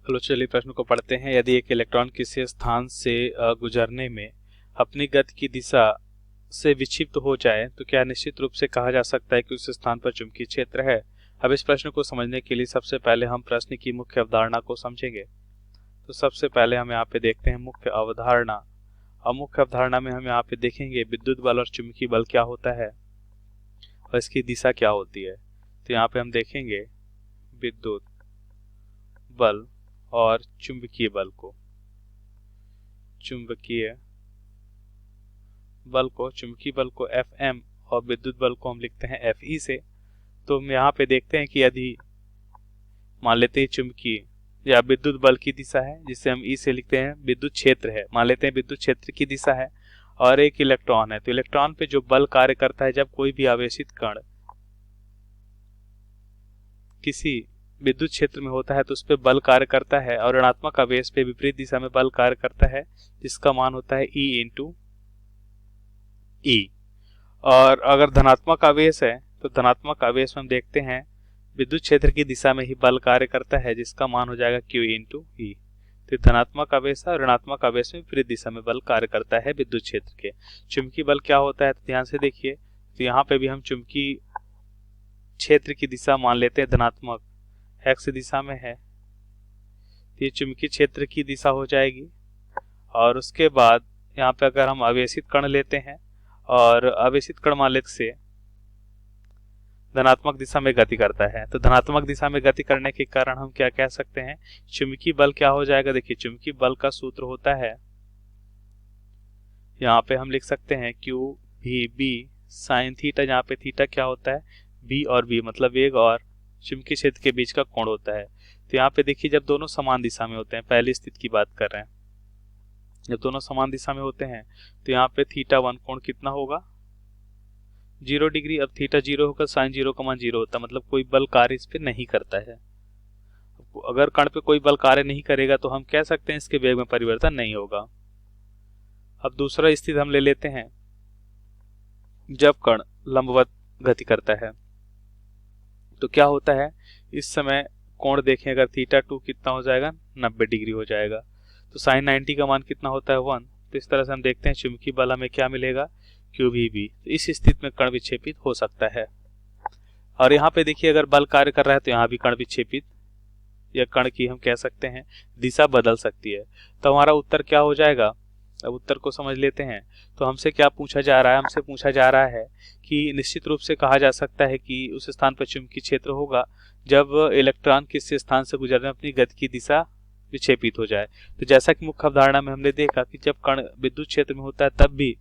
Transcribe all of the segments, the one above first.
चलो चलिए प्रश्न को पढ़ते हैं। यदि एक इलेक्ट्रॉन किसी स्थान से गुजरने में अपनी गति की दिशा से विक्षिप्त हो जाए तो क्या निश्चित रूप से कहा जा सकता है कि उस स्थान पर चुंबकीय क्षेत्र है। अब इस प्रश्न को समझने के लिए सबसे पहले हम प्रश्न की मुख्य अवधारणा को समझेंगे। तो सबसे पहले हम यहाँ पे देखते हैं मुख्य अवधारणा। और मुख्य अवधारणा में हम यहाँ पे देखेंगे विद्युत बल और चुंबकीय बल क्या होता है और इसकी दिशा क्या होती है। तो यहाँ पे हम देखेंगे विद्युत बल और चुंबकीय बल को। चुंबकीय बल को Fm और विद्युत बल को हम लिखते हैं Fe से। तो हम यहाँ पे देखते हैं कि यदि मान लेते हैं चुंबकीय या विद्युत बल की दिशा है, जिसे हम E से लिखते हैं विद्युत क्षेत्र है, मान लेते हैं विद्युत क्षेत्र की दिशा है और एक इलेक्ट्रॉन है। तो इलेक्ट्रॉन पे जो बल कार्य करता है, जब कोई भी आवेशित कण किसी विद्युत क्षेत्र में होता है तो उस पर बल कार्य करता है और ऋणात्मक आवेश पे विपरीत दिशा में बल कार्य करता है, जिसका मान होता है E इंटू E। और अगर धनात्मक आवेश है तो धनात्मक आवेश में हम देखते हैं विद्युत क्षेत्र की दिशा में ही बल कार्य करता है, जिसका मान हो जाएगा Q इंटू E। तो धनात्मक आवेश और ऋणात्मक आवेश में विपरीत दिशा में बल कार्य करता है विद्युत क्षेत्र के। चुंबकीय बल क्या होता है, तो ध्यान से देखिए। तो यहाँ पे भी हम चुंबकीय क्षेत्र की दिशा मान लेते हैं धनात्मक x दिशा में है, तो ये चुंबकीय क्षेत्र की दिशा हो जाएगी। और उसके बाद यहाँ पे अगर हम आवेशित कण लेते हैं और आवेशित कण मान लेते से धनात्मक दिशा में गति करता है, तो धनात्मक दिशा में गति करने के कारण हम क्या कह सकते हैं, चुंबकीय बल क्या हो जाएगा। देखिए चुंबकीय बल का सूत्र होता है, यहाँ पे हम लिख सकते हैं Q भी B साइन थीटा, जहाँ पे थीटा क्या होता है, B और B मतलब वेग और चुंबकीय क्षेत्र के बीच का कोण होता है। तो यहाँ पे देखिए जब दोनों समान दिशा में होते हैं, पहली स्थिति की बात कर रहे हैं, जब दोनों समान दिशा में होते हैं तो यहाँ पे θ1 कोण कितना होगा, 0 डिग्री। अब थीटा 0 होकर साइन 0 का मान 0 होता है, मतलब कोई बल कार्य इस पे नहीं करता है। अगर कण पे कोई बल कार्य नहीं करेगा तो हम कह सकते हैं इसके वेग में परिवर्तन नहीं होगा। अब दूसरा स्थिति हम ले लेते हैं, जब कण लंबवत गति करता है तो क्या होता है, इस समय कोण देखें अगर θ2 कितना हो जाएगा, 90 डिग्री हो जाएगा। तो साइन 90 का मान कितना होता है 1। तो इस तरह से हम देखते हैं चुंबकीय बल हमें क्या मिलेगा, QVB। तो इस स्थिति में कण विक्षेपित हो सकता है। और यहाँ पे देखिए अगर बल कार्य कर रहा है तो यहाँ भी कण विक्षेपित या कण की हम कह सकते हैं दिशा बदल सकती है। तो हमारा उत्तर क्या हो जाएगा, अब उत्तर को समझ लेते हैं। तो हमसे क्या पूछा जा रहा है, हमसे पूछा जा रहा है कि निश्चित रूप से कहा जा सकता है कि उस स्थान पर चुंबकीय क्षेत्र होगा जब इलेक्ट्रॉन किसी स्थान से गुजरने अपनी गति की दिशा विक्षेपित हो जाए। तो जैसा कि मुख्य अवधारणा में हमने देखा कि जब कण विद्युत क्षेत्र में होता है तब भी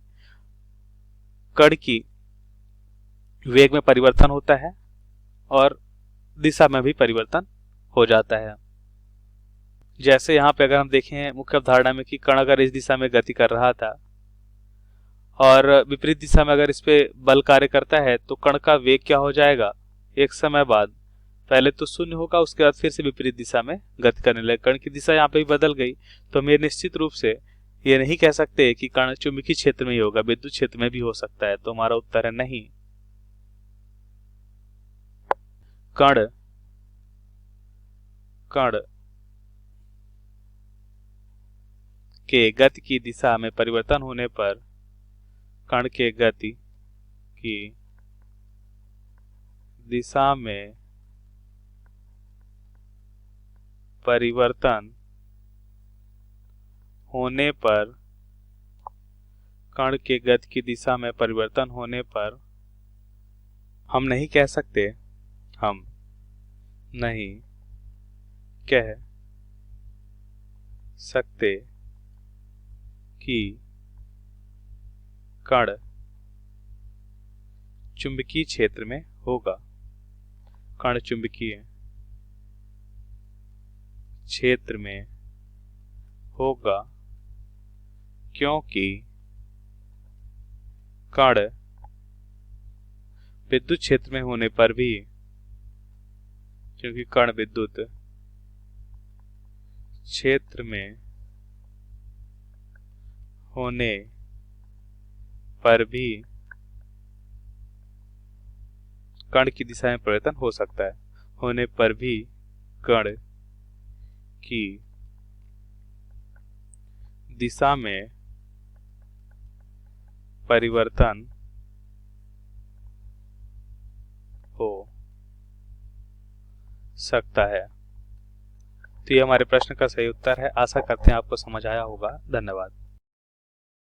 कण की वेग में परिवर्तन होता है और दिशा में भी परिवर्तन हो जाता है। जैसे यहाँ पे अगर हम देखें मुख्य अवधारणा में कि कण अगर इस दिशा में गति कर रहा था और विपरीत दिशा में अगर इस पे बल कार्य करता है तो कण का वेग क्या हो जाएगा, एक समय बाद पहले तो शून्य होगा, उसके बाद फिर से विपरीत दिशा में गति करने लगे। कण की दिशा यहाँ पे भी बदल गई। तो हम ये निश्चित रूप से ये नहीं कह सकते कि कण चुंबकीय क्षेत्र में ही होगा, विद्युत क्षेत्र में भी हो सकता है। तो हमारा उत्तर है नहीं। कण के गति की दिशा में परिवर्तन होने पर कण के गति की दिशा में परिवर्तन होने पर कण के गति की दिशा में परिवर्तन होने पर हम नहीं कह सकते कि कण चुंबकीय क्षेत्र में होगा। कण चुंबकीय क्षेत्र में होगा क्योंकि कण विद्युत क्षेत्र में होने पर भी, क्योंकि कण विद्युत क्षेत्र में होने पर भी कण की दिशा में परिवर्तन हो सकता है। होने पर भी कण की दिशा में परिवर्तन हो सकता है। तो ये हमारे प्रश्न का सही उत्तर है। आशा करते हैं आपको समझ आया होगा। धन्यवाद।